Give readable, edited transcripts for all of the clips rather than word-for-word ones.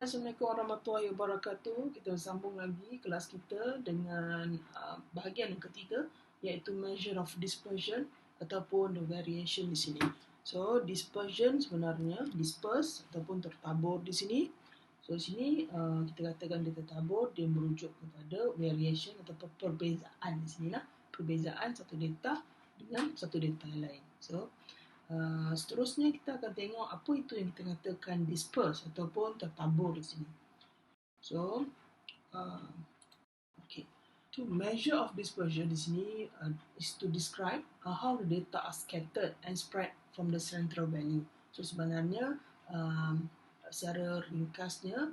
Assalamualaikum warahmatullahi wabarakatuh. Kita sambung lagi kelas kita dengan bahagian yang ketiga, iaitu measure of dispersion ataupun the variation di sini. So, dispersion sebenarnya disperse ataupun tertabur di sini. So, di sini kita katakan dia tertabur, dia merujuk kepada variation ataupun perbezaan di sini lah. Perbezaan satu data dengan satu data lain. So, seterusnya kita akan tengok apa itu yang kita katakan disperse ataupun tertabur di sini. So, okay. To measure of dispersion di sini is to describe how the data are scattered and spread from the central value. So, sebenarnya secara ringkasnya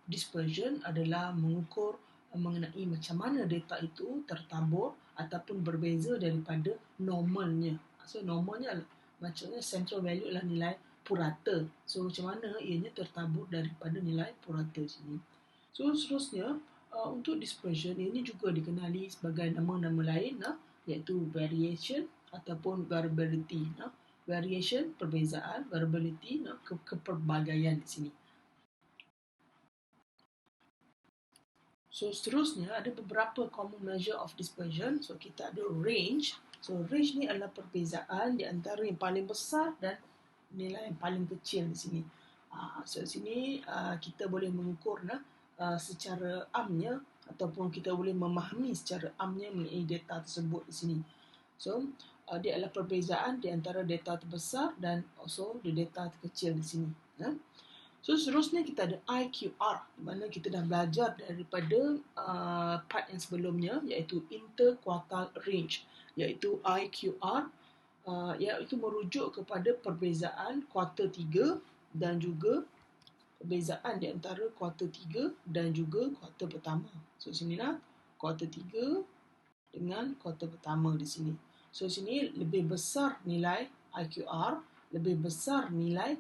dispersion adalah mengukur mengenai macam mana data itu tertabur ataupun berbeza daripada normalnya. So, normalnya maksudnya central value adalah nilai purata. So, macam mana ianya tertabur daripada nilai purata sini. So, seterusnya, untuk dispersion ini juga dikenali sebagai nama-nama lain, iaitu variation ataupun variability. Variation, perbezaan, variability, kepelbagaian di sini. So, seterusnya ada beberapa common measure of dispersion. So, kita ada range. So, range ni adalah perbezaan di antara yang paling besar dan nilai yang paling kecil di sini. So, di sini kita boleh mengukur secara amnya ataupun kita boleh memahami secara amnya mengenai data tersebut di sini. So, dia adalah perbezaan di antara data terbesar dan also the data terkecil di sini. So, seterusnya kita ada IQR, di mana kita dah belajar daripada part yang sebelumnya, iaitu interquartile range, iaitu IQR, iaitu merujuk kepada perbezaan kuartal 3 dan juga perbezaan di antara kuartal 3 dan juga kuartal pertama. So, sinilah kuartal 3 dengan kuartal pertama di sini. So, sini lebih besar nilai IQR, lebih besar nilai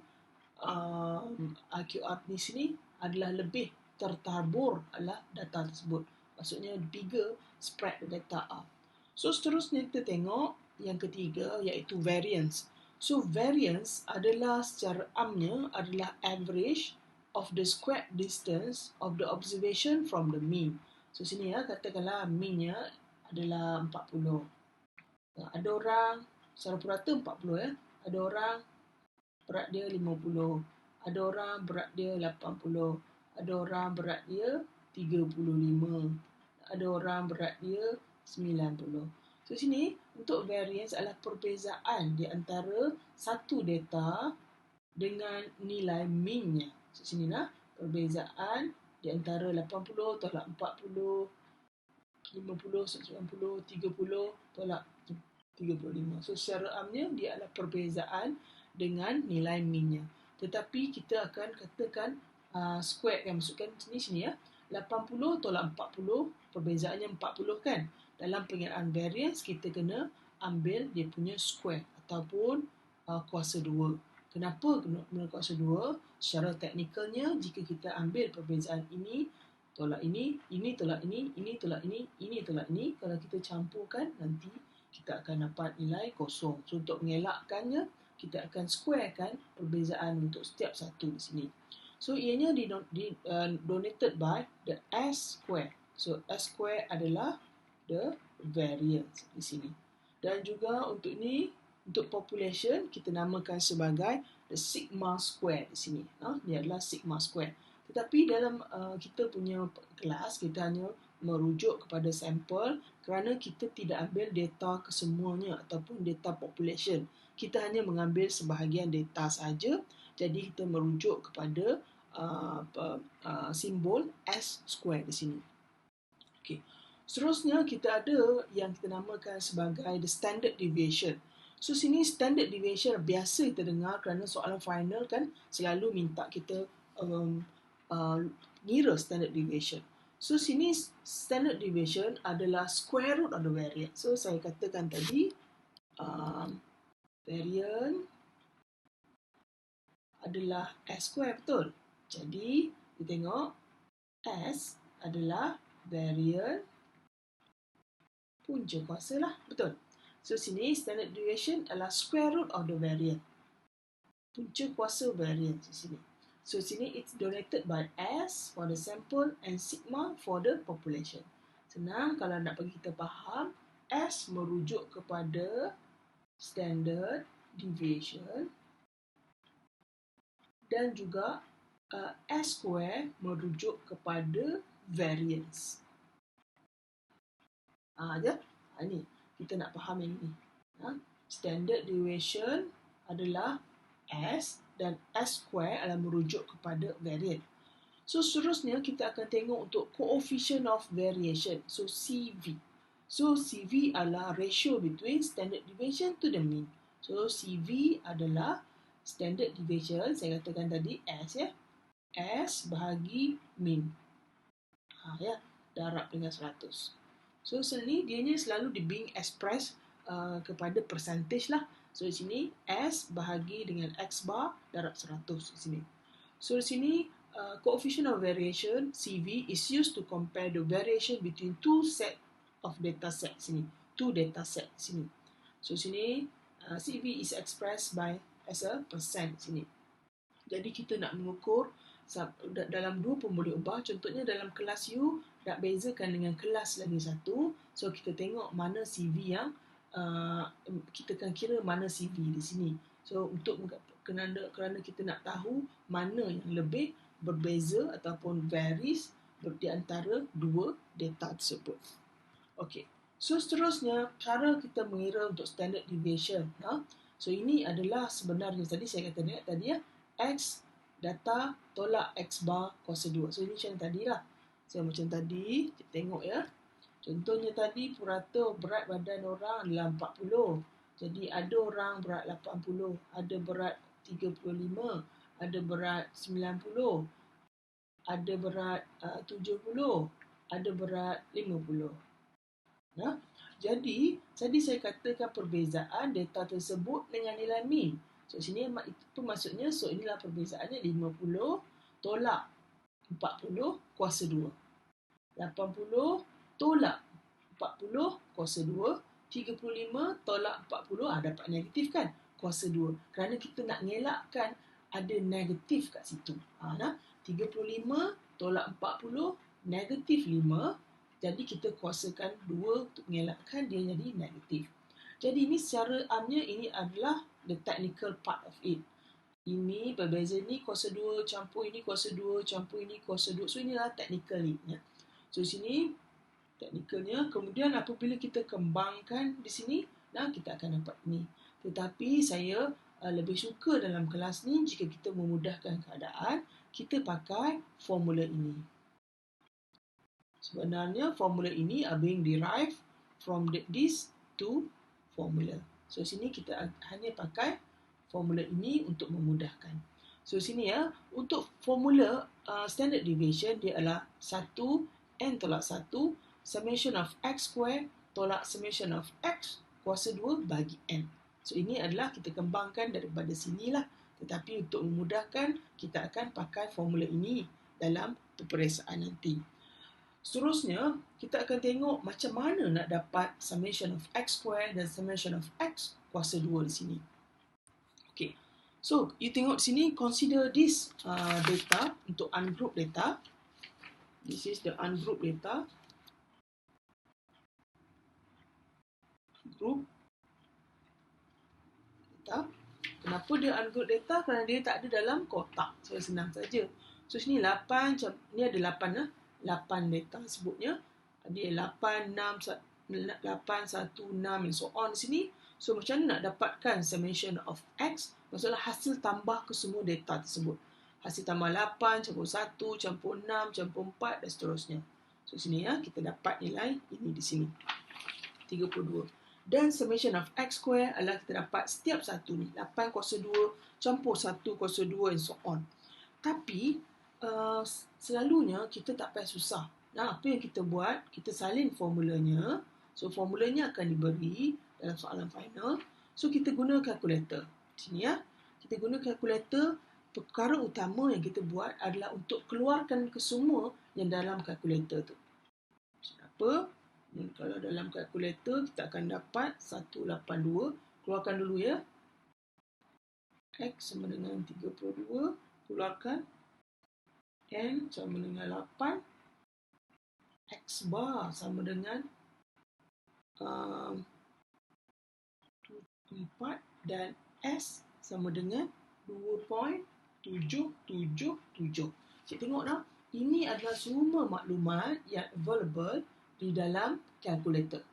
IQR di sini adalah lebih tertabur adalah data tersebut. Maksudnya bigger spread the data out. So, seterusnya kita tengok yang ketiga, iaitu variance. So, variance adalah secara amnya adalah average of the squared distance of the observation from the mean. So, sini katakanlah mean-nya adalah 40. Ada orang secara purata 40 Ada orang berat dia 50. Ada orang berat dia 80. Ada orang berat dia 35. Ada orang berat dia 90. So, sini untuk variance adalah perbezaan di antara satu data dengan nilai mean-nya. So, sinilah perbezaan di antara 80 tolak 40, 50, 90, 30 tolak 35. So, secara amnya dia adalah perbezaan dengan nilai mean-nya. Tetapi kita akan katakan square yang masukkan sini 80 tolak 40, perbezaannya 40 kan. Dalam pengeraan variance kita kena ambil dia punya square ataupun kuasa 2. Kenapa kena kuasa 2? Secara teknikalnya jika kita ambil perbezaan ini tolak ini tolak ini tolak ini tolak ini, kalau kita campurkan nanti kita akan dapat nilai kosong. So, untuk mengelakkannya, kita akan squarekan perbezaan untuk setiap satu di sini. So, ianya donated by the S square. So, S square adalah the variance di sini. Dan juga untuk ini, untuk population, kita namakan sebagai the sigma square di sini. Dia adalah sigma square. Tetapi dalam kita punya kelas, kita hanya merujuk kepada sampel kerana kita tidak ambil data kesemuanya ataupun data population. Kita hanya mengambil sebahagian data saja. Jadi kita merujuk kepada simbol S square di sini. Okay. Seterusnya kita ada yang kita namakan sebagai the standard deviation. So, sini standard deviation biasa kita dengar kerana soalan final kan selalu minta kita ngira standard deviation. So, sini standard deviation adalah square root of the variance. So, saya katakan tadi, variance adalah S square, betul? Jadi, kita tengok S adalah variance punca kuasa lah, betul? So, sini standard deviation adalah square root of the variance. Punca kuasa variance di sini. So sini it's donated by S for the sample and sigma for the population. Senang kalau nak bagi kita faham, S merujuk kepada standard deviation dan juga S square merujuk kepada variance. Ni kita nak faham yang ini. Standard deviation adalah S dan S square adalah merujuk kepada variance. So seterusnya kita akan tengok untuk coefficient of variation. So CV. So CV adalah ratio between standard deviation to the mean. So CV adalah standard deviation, saya katakan tadi S ya. S bahagi mean. Darab dengan 100. So sini dianya selalu being expressed kepada percentage lah. So di sini S bahagi dengan X bar darab 100 di sini. So di sini coefficient of variation CV is used to compare the variation between two set of data set sini. Two data set sini. So sini CV is expressed by as a percent sini. Jadi kita nak mengukur dalam dua pun boleh ubah. Contohnya dalam kelas U nak bezakan dengan kelas lagi satu. So kita tengok mana CV yang kita akan kira mana CV di sini. So untuk kerana kita nak tahu mana yang lebih berbeza ataupun varies di antara dua data tersebut. Okey. So seterusnya cara kita mengira untuk standard deviation. So ini adalah sebenarnya tadi saya kata tadi ya, X data tolak X bar kuasa 2. So ini macam tadi lah. So macam tadi, kita tengok ya. Contohnya tadi purata berat badan orang adalah 40. Jadi ada orang berat 80, ada berat 35, ada berat 90, ada berat 70, ada berat 50. Jadi tadi saya katakan perbezaan data tersebut dengan nilai mean. So sini itu maksudnya, so inilah perbezaannya 50 tolak 40 kuasa 2. 80 tolak 40 kuasa 2. 35 tolak 40, dapat negatif kan? Kuasa 2. Kerana kita nak ngelakkan ada negatif kat situ. 35 tolak 40, negatif 5. Jadi kita kuasakan 2 untuk mengelakkan dia jadi negatif. Jadi ini secara amnya ini adalah the technical part of it. Ini berbeza ni kuasa 2 campur ini kuasa 2 campur ini kuasa 2. So inilah technically. So sini technicalnya. Kemudian apabila kita kembangkan di sini, kita akan dapat ni. Tetapi saya lebih suka dalam kelas ni jika kita memudahkan keadaan, kita pakai formula ini. Sebenarnya formula ini are being derived from these two formula. So sini kita hanya pakai formula ini untuk memudahkan. So sini ya, untuk formula standard deviation dia adalah 1 n tolak 1 summation of x square tolak summation of x kuasa 2 bagi n. So ini adalah kita kembangkan daripada sinilah. Tetapi untuk memudahkan, kita akan pakai formula ini dalam peperiksaan nanti. Seterusnya, kita akan tengok macam mana nak dapat summation of x square dan summation of x kuasa 2 di sini. Okay. So, you tengok di sini, consider this data untuk ungroup data. This is the ungroup data. Group data. Kenapa dia ungroup data? Kerana dia tak ada dalam kotak. So, senang saja. So, sini 8, ni ada 8 lah. 8 data sebutnya. Dia 8, 6, 8, 1, 6 and so on sini. So macam mana nak dapatkan summation of X? Maksudnya hasil tambah ke semua data tersebut. Hasil tambah 8, campur 1, campur 6, campur 4 dan seterusnya. So sini ya, kita dapat nilai ini di sini. 32. Dan summation of X square adalah kita dapat setiap satu ni. 8 kuasa 2, campur 1 kuasa 2 and so on. Tapi selalunya kita tak payah susah. Apa yang kita buat, kita salin formulanya. So formulanya akan diberi dalam soalan final. So kita guna kalkulator. Sini ya. Kita guna kalkulator. Perkara utama yang kita buat adalah untuk keluarkan kesemua yang dalam kalkulator tu. Apa? Kalau dalam kalkulator kita akan dapat 182. Keluarkan dulu ya. X sama dengan 32. Keluarkan N sama dengan 8, X bar sama dengan 4 dan S sama dengan 2.777. Cik tengok dah, ini adalah semua maklumat yang available di dalam kalkulator.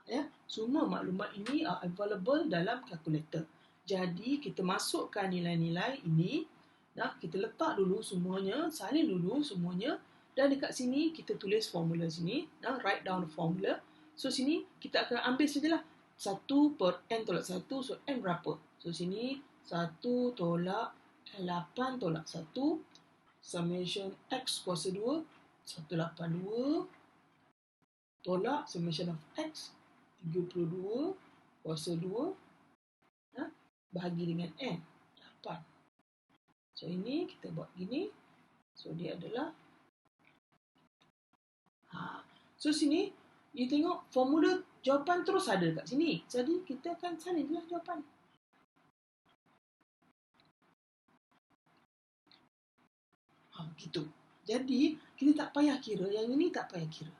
Ya, semua maklumat ini are available dalam kalkulator. Jadi kita masukkan nilai-nilai ini, kita letak dulu semuanya, salin dulu semuanya, dan dekat sini kita tulis formula sini, write down the formula. So sini kita akan ambil sajalah 1 per n tolak 1, so n berapa? So sini 1 tolak 8 tolak 1, summation x kuasa 2, 182 tolak summation of x 32 kuasa 2 bahagi dengan n 8. So ini kita buat gini. So dia adalah so sini you tengok formula jawapan terus ada kat sini. Jadi kita akan salin lah jawapan. Begitu. Jadi kita tak payah kira, yang ini tak payah kira.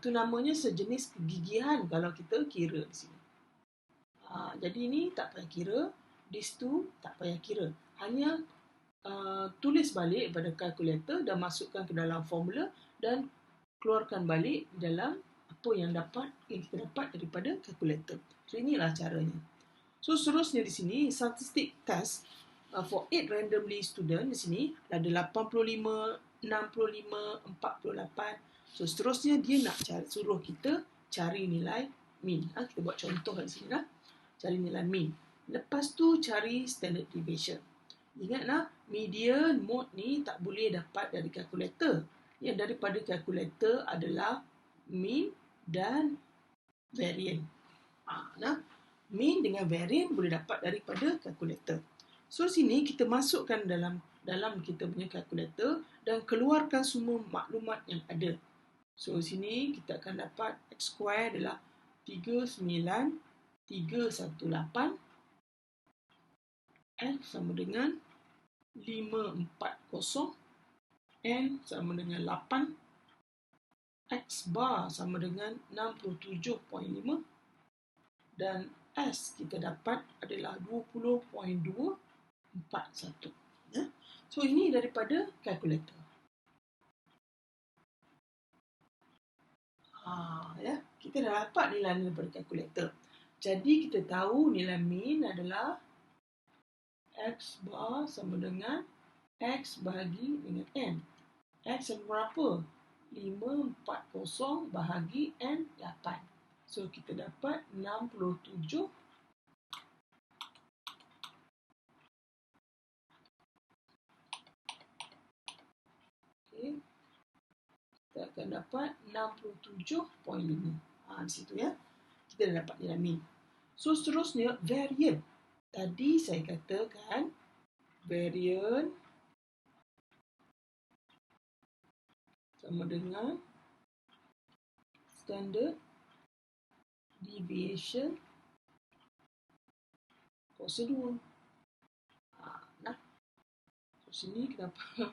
Itu namanya sejenis kegigihan kalau kita kira di sini. Jadi ini tak payah kira, these two tak payah kira. Hanya tulis balik pada kalkulator dan masukkan ke dalam formula dan keluarkan balik dalam apa yang kita dapat daripada kalkulator. So inilah caranya. So seterusnya di sini statistic test for 8 randomly student di sini ada 85, 65, 48. So seterusnya dia nak suruh kita cari nilai mean. Kita buat contoh di sini lah. Cari nilai mean. Lepas tu cari standard deviation. Ingatlah, median, mode ni tak boleh dapat dari kalkulator. Yang daripada kalkulator adalah mean dan variance. Mean dengan variance boleh dapat daripada kalkulator. So sini kita masukkan dalam kita punya kalkulator dan keluarkan semua maklumat yang ada. So sini kita akan dapat x square adalah 39318, N sama dengan 540, N sama dengan 8, X bar sama dengan 67.5 dan S kita dapat adalah 20.241. So ini daripada kalkulator. Kita dah dapat nilai daripada kalkulator. Jadi kita tahu nilai mean adalah X bar sama dengan X bahagi dengan N. X sama berapa? 540 bahagi N 8. So kita dapat 67. Okay. Kita akan dapat 67.5. Di situ ya. Kita dah dapat nilai mean. So seterusnya variance. Tadi saya katakan variance sama dengan standard deviation kuasa 2. So sini kenapa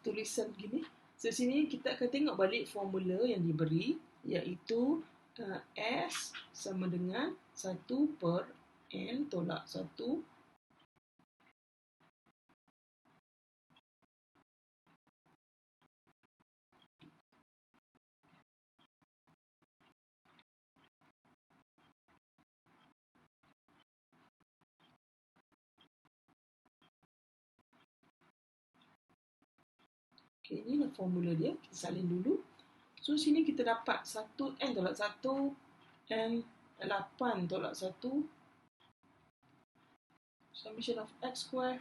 tulisan begini? So sini kita akan tengok balik formula yang diberi, iaitu S sama dengan 1 per N tolak 1 inilah formula dia. Kita salin dulu. So sini kita dapat 1 N tolak 1, N 8 tolak 1, summation of X square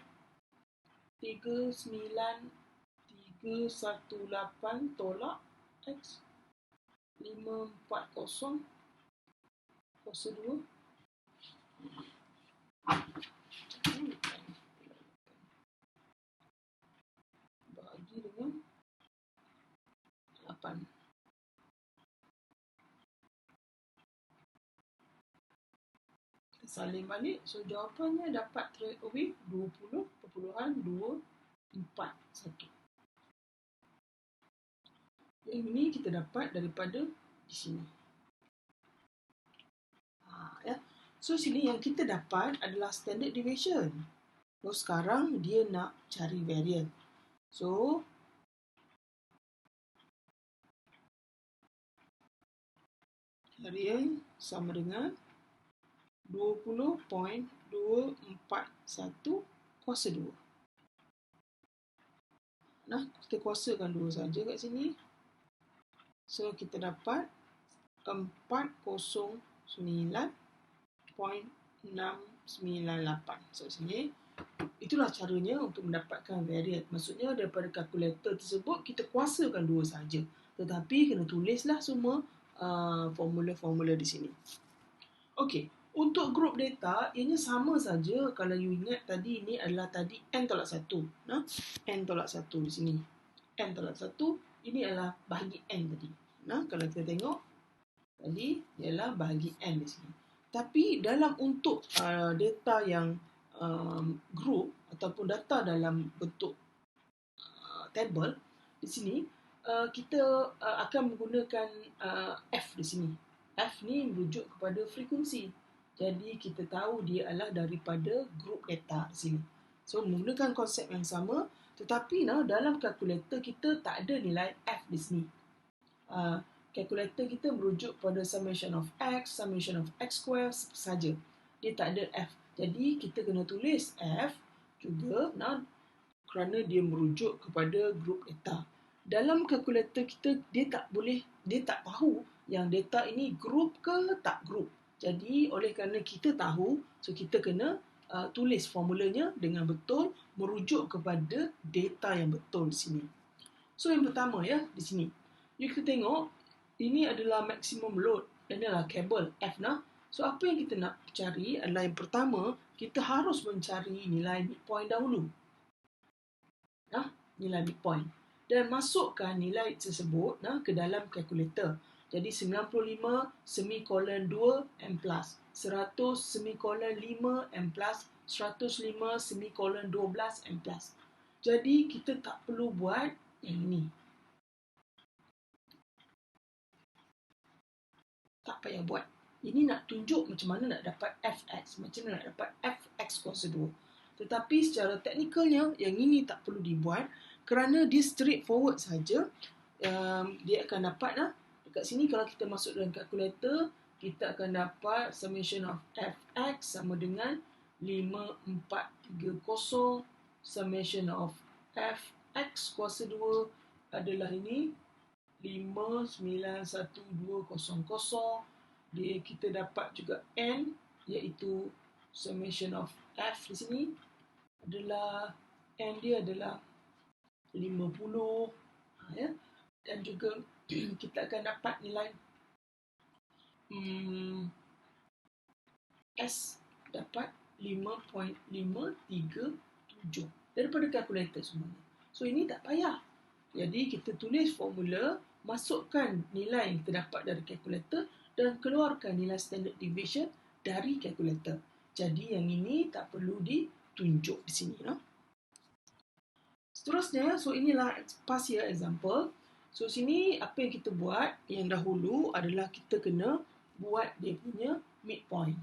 39318 tolak X 540 kuasa 2. Bagi dengan 8. Kita salin balik. So jawapannya dapat straight away 20.241. Yang ini kita dapat daripada di sini. Ya. So sini yang kita dapat adalah standard deviation. So sekarang dia nak cari variance. So variance sama dengan 20.241 kuasa 2. Nah, kita kuasakan 2 saja kat sini. So kita dapat 409.698. So sini itulah caranya untuk mendapatkan variance. Maksudnya daripada kalkulator tersebut kita kuasakan 2 saja. Tetapi kena tulislah semua formula-formula di sini. Okey, untuk grup data ianya sama saja. Kalau you ingat tadi ini adalah tadi n tolak 1. Nah, n tolak 1 di sini. N tolak 1 ini adalah bahagi n tadi. Nah, kalau kita tengok tadi ialah bahagi n di sini. Tapi dalam untuk data yang group ataupun data dalam bentuk table di sini kita akan menggunakan F di sini. F ni merujuk kepada frekuensi. Jadi kita tahu dia adalah daripada grup data di sini. So menggunakan konsep yang sama, tetapi dalam kalkulator kita tak ada nilai F di sini. Kalkulator kita merujuk pada summation of X, summation of X square saja. Dia tak ada F. Jadi kita kena tulis F juga kerana dia merujuk kepada grup data. Dalam kalkulator kita dia tak tahu yang data ini grup ke tak grup. Jadi oleh kerana kita tahu, so kita kena tulis formulanya dengan betul merujuk kepada data yang betul di sini. So yang pertama ya di sini. Kita tengok ini adalah maximum load dan adalah kabel F . So apa yang kita nak cari adalah yang pertama kita harus mencari nilai midpoint dahulu. Nilai midpoint. Dan masukkan nilai tersebut ke dalam kalkulator. Jadi 95 semikolon 2 M plus, 100 semikolon 5 M plus, 105 semikolon 12 M plus. Jadi kita tak perlu buat yang ini. Tak payah buat. Ini nak tunjuk macam mana nak dapat Fx, macam mana nak dapat Fx kuasa 2. Tetapi secara teknikalnya yang ini tak perlu dibuat kerana dia straightforward saja. Dia akan dapat dekat sini kalau kita masuk dalam kalkulator, kita akan dapat summation of Fx sama dengan 5430, summation of Fx kuasa 2 adalah ini 591,200. Kita dapat juga n iaitu summation of F di sini adalah n dia adalah 50 ya. Dan juga kita akan dapat nilai S dapat 5.537 daripada kalkulator semuanya. So ini tak payah. Jadi kita tulis formula, masukkan nilai yang kita dapat dari kalkulator dan keluarkan nilai standard deviation dari kalkulator. Jadi yang ini tak perlu ditunjuk di sini. Seterusnya, so inilah past year example. So sini apa yang kita buat yang dahulu adalah kita kena buat dia punya midpoint.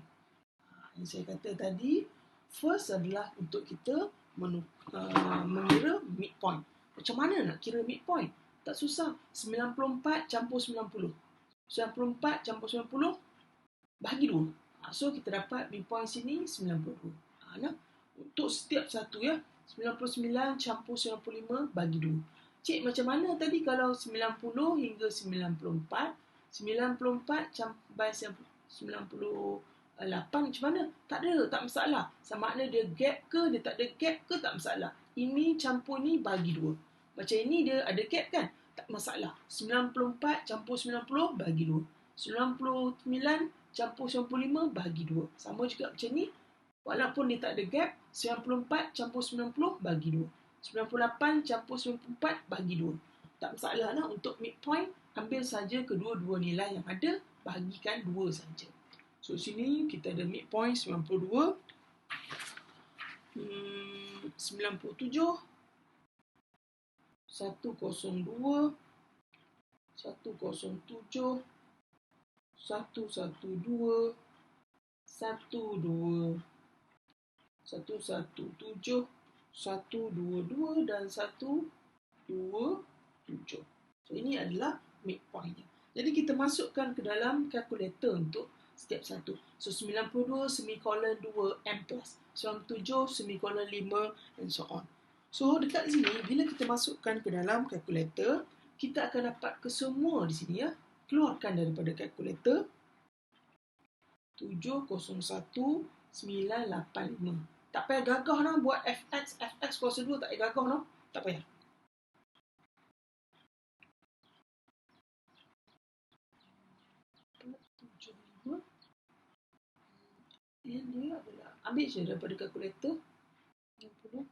Yang saya kata tadi, first adalah untuk kita mengira midpoint. Macam mana nak kira midpoint? Tak susah. 94 campur 90. 94 campur 90 bagi 2. So kita dapat midpoint sini 92. Untuk setiap satu ya, 99 campur 95 bagi 2. Cik, macam mana tadi kalau 90 hingga 94, 94 campur 98 macam mana? Tak ada, tak masalah. Sama ada dia gap ke, dia tak ada gap ke, tak masalah. Ini campur ni bagi 2. Macam ini dia ada gap kan? Tak masalah. 94 campur 90 bagi 2. 99 campur 95 bagi 2. Sama juga macam ni. Walaupun dia tak ada gap, 94 campur 90 bagi 2. 98 campur 94 bagi 2. Tak masalah lah untuk midpoint. Ambil saja kedua-dua nilai yang ada, bagikan 2 saja. So sini kita ada midpoint 92, 97, 102, 107, 112, 12, 117, 122 dan 127. So ini adalah midpointnya. Jadi kita masukkan ke dalam kalkulator untuk setiap satu. So 92 semikolon 2 M plus, 97 semikolon 5 and so on. So dekat sini bila kita masukkan ke dalam kalkulator, kita akan dapat kesemua di sini ya. Keluarkan daripada kalkulator 701,985. Tak payah gagah nak buat fx kuasa 2, tak payah gagah nak. Tak payah. Yang dia adalah, ambil je daripada kalkulator 60.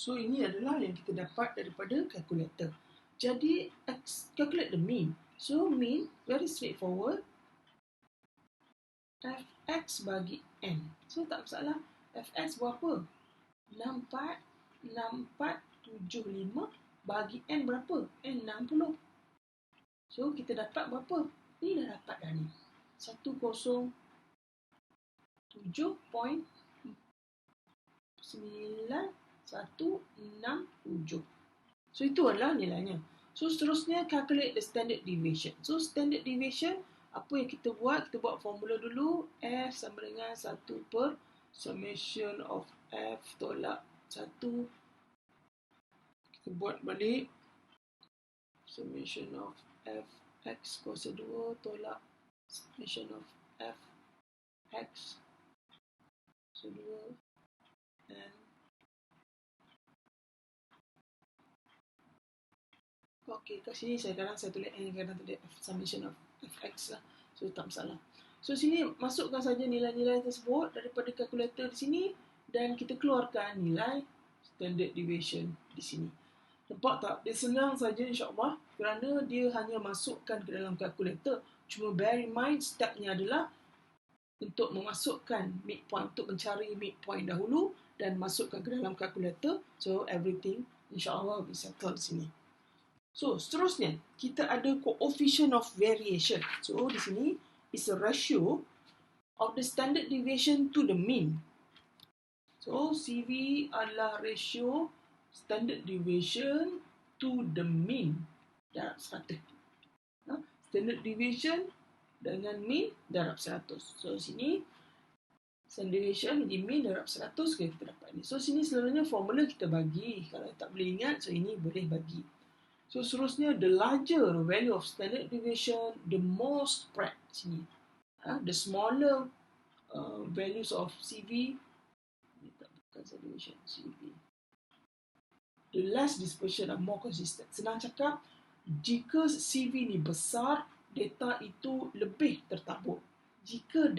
So ini adalah yang kita dapat daripada kalkulator. Jadi calculate the mean. So mean very straightforward. Fx bagi n. So tak masalah. Fx berapa? 6475 bagi n berapa? N 60. So kita dapat berapa? Ni dah dapat dah ni. 107.9167. So itu adalah nilainya. So seterusnya calculate the standard deviation. So standard deviation, apa yang kita buat? Kita buat formula dulu. F sama dengan 1 per summation of F tolak 1. Kita buat balik. Summation of F X kuasa 2 tolak summation of F X kuasa 2 and okey, kat sini kadang saya tulis N, kadang tulis F, summation of Fx lah. So tak masalah. So sini masukkan saja nilai-nilai tersebut daripada kalkulator di sini dan kita keluarkan nilai standard deviation di sini. Nampak tak? Dia senang saja insyaAllah kerana dia hanya masukkan ke dalam kalkulator. Cuma bear in mind stepnya adalah untuk memasukkan midpoint, untuk mencari midpoint dahulu dan masukkan ke dalam kalkulator. So everything insyaAllah will be settled di sini. So, seterusnya, kita ada coefficient of variation. So, di sini is a ratio of the standard deviation to the mean. So, CV adalah ratio standard deviation to the mean darab 100. Standard deviation dengan mean darab 100. So, sini standard deviation menjadi mean darab 100, kita dapat ni. So, sini selalunya formula kita bagi. Kalau tak boleh ingat, so ini boleh bagi. So, seterusnya, the larger the value of standard deviation, the more spread sini. The smaller values of CV, bukan standard deviation, CV. The less dispersion are more consistent. Senang cakap, jika CV ni besar, data itu lebih tertabur. Jika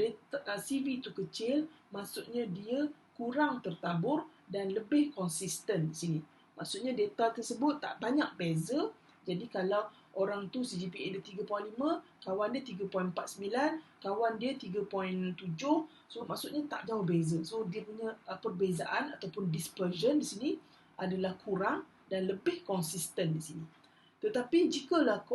CV itu kecil, maksudnya dia kurang tertabur dan lebih konsisten di sini. Maksudnya data tersebut tak banyak beza. Jadi kalau orang tu CGPA dia 3.5, kawan dia 3.49, kawan dia 3.7. So maksudnya tak jauh beza. So dia punya perbezaan ataupun dispersion di sini adalah kurang dan lebih konsisten di sini. Tetapi jikalah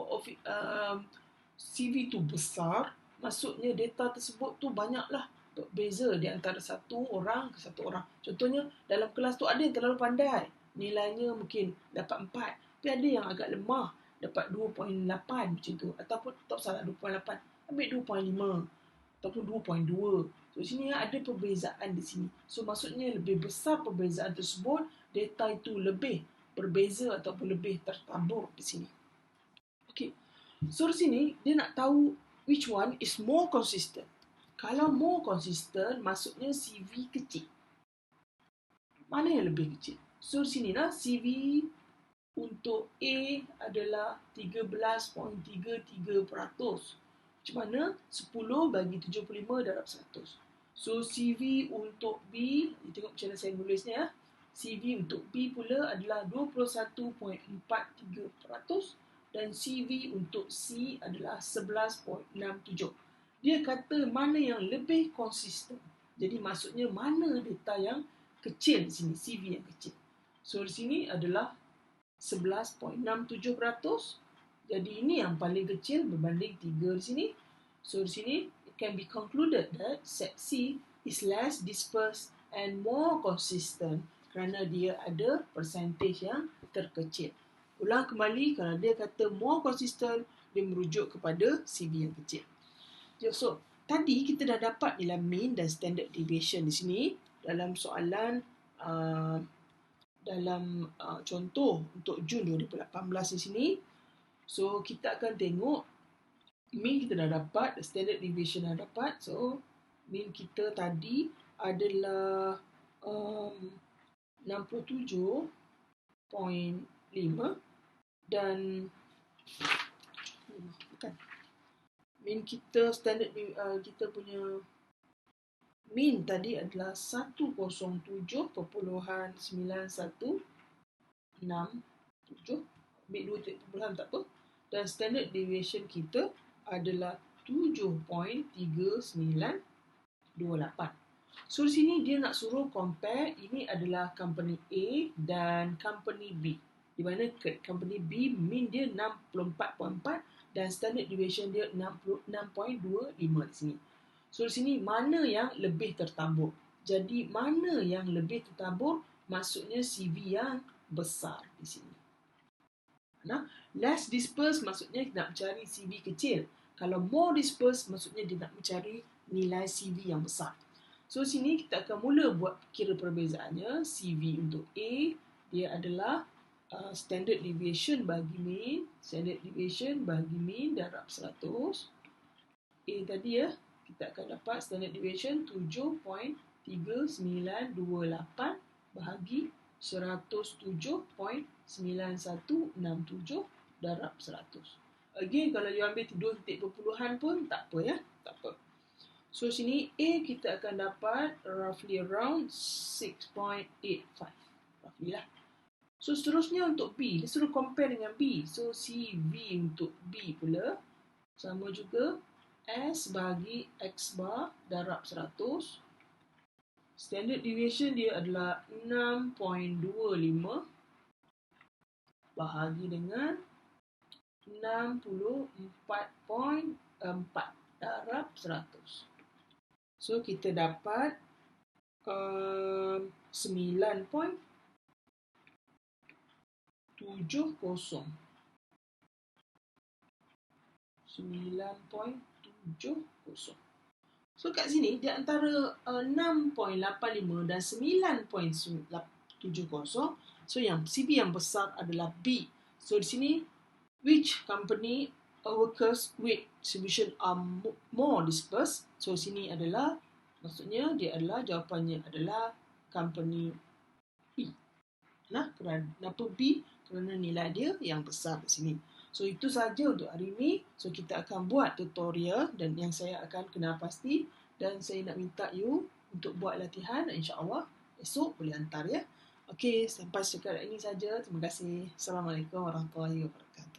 CV tu besar, maksudnya data tersebut tu banyaklah beza di antara satu orang ke satu orang. Contohnya dalam kelas tu ada yang terlalu pandai, nilainya mungkin dapat 4, tapi ada yang agak lemah, dapat 2.8 macam tu. Ataupun tak salah 2.8, ambil 2.5 ataupun 2.2. So sini ada perbezaan di sini. So maksudnya lebih besar perbezaan tersebut, data itu lebih berbeza ataupun lebih tertabur di sini. Okey. So di sini dia nak tahu which one is more consistent. Kalau more consistent, maksudnya CV kecil. Mana yang lebih kecil? So, sini lah CV untuk A adalah 13.33%. Macam mana? 10 bagi 75 darab 100. So, CV untuk B, tengok macam mana saya nulisnya ya. CV untuk B pula adalah 21.43% dan CV untuk C adalah 11.67%. Dia kata mana yang lebih konsisten. Jadi maksudnya mana data yang kecil di sini, CV yang kecil. So, di sini adalah 11.67%. Jadi ini yang paling kecil berbanding 3 di sini. So, di sini it can be concluded that set C is less dispersed and more consistent kerana dia ada percentage yang terkecil. Ulang kembali, kalau dia kata more consistent, dia merujuk kepada CV yang kecil. So, tadi kita dah dapat nilai mean dan standard deviation di sini dalam soalan contoh untuk Jun 2018 di sini. So, kita akan tengok mean kita dah dapat, standard deviation dah dapat. So, mean kita tadi adalah 67.5 dan mean kita standard kita punya mean tadi adalah 107.9167. Ambil 2 titik perpuluhan tak apa. Dan standard deviation kita adalah 7.3928. So, di sini dia nak suruh compare, ini adalah company A dan company B. Di mana company B mean dia 64.4 dan standard deviation dia 66.25 di sini. So, di sini mana yang lebih tertabur? Jadi, mana yang lebih tertabur? Maksudnya CV yang besar di sini. Nah, less dispersed maksudnya nak mencari CV kecil. Kalau more dispersed maksudnya dia nak mencari nilai CV yang besar. So, sini kita akan mula buat kira perbezaannya. CV untuk A, dia adalah standard deviation bagi mean. Standard deviation bagi mean darab 100. A tadi ya, kita akan dapat standard deviation 7.3928 bahagi 107.9167 darab 100. Again, kalau you ambil 2 titik perpuluhan pun tak apa ya, tak apa. So, sini A kita akan dapat roughly around 6.85. Roughly lah. So, seterusnya untuk B, dia suruh compare dengan B. So, CV untuk B pula sama juga S bagi X bar darab 100. Standard deviation dia adalah 6.25 bahagi dengan 64.4 darab 100. So, kita dapat 9.70. So, kat sini di antara 6.85 dan 9.70. So, yang CV yang besar adalah B. So, di sini which company workers with distribution are more dispersed? So, sini adalah maksudnya dia adalah jawapannya adalah company B. Nah, kenapa B? Kerana nilai dia yang besar di sini. So, itu saja untuk hari ini. So, kita akan buat tutorial dan yang saya akan kenal pasti dan saya nak minta you untuk buat latihan. InsyaAllah esok boleh hantar ya. Okey, sampai setakat ini saja. Terima kasih. Assalamualaikum warahmatullahi wabarakatuh.